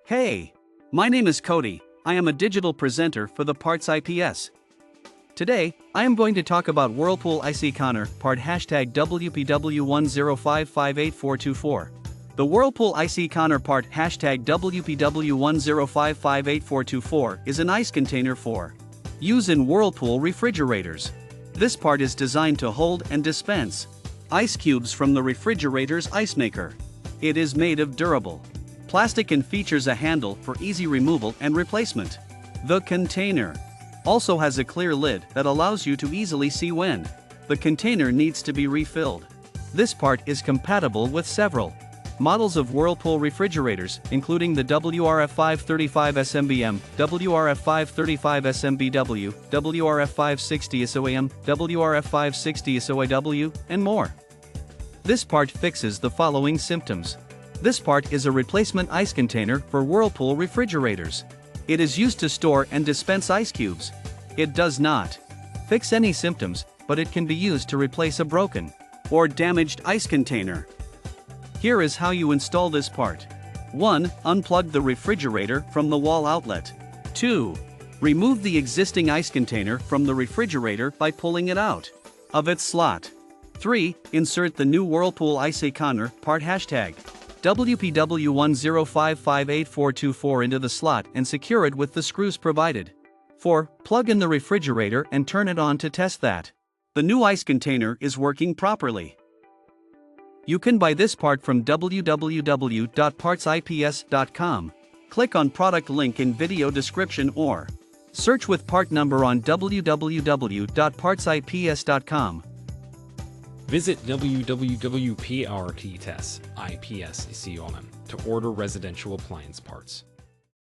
Hey! My name is Cody. I am a digital presenter for the PartsIPS. Today, I am going to talk about Whirlpool ICE-CONTNR Part WPW10558424. The Whirlpool ICE-CONTNR Part WPW10558424 is an ice container for use in Whirlpool refrigerators. This part is designed to hold and dispense ice cubes from the refrigerator's ice maker. It is made of durable plastic and features a handle for easy removal and replacement. The container also has a clear lid that allows you to easily see when the container needs to be refilled. This part is compatible with several models of Whirlpool refrigerators, including the WRF535SMBM, WRF535SMBW, WRF560SOAM, WRF560SOAW, and more. This part fixes the following symptoms. This part is a replacement ice container for Whirlpool refrigerators. It is used to store and dispense ice cubes. It does not fix any symptoms, but it can be used to replace a broken or damaged ice container. Here is how you install this part. 1. Unplug the refrigerator from the wall outlet. 2. Remove the existing ice container from the refrigerator by pulling it out of its slot. 3. Insert the new Whirlpool ICE-CONTNR Part WPW10558424 into the slot and secure it with the screws provided. 4. Plug in the refrigerator and turn it on to test that the new ice container is working properly. You can buy this part from www.PartsIPS.com. Click on product link in video description or search with part number on www.PartsIPS.com. Visit www.PartsIPS.com to order residential appliance parts.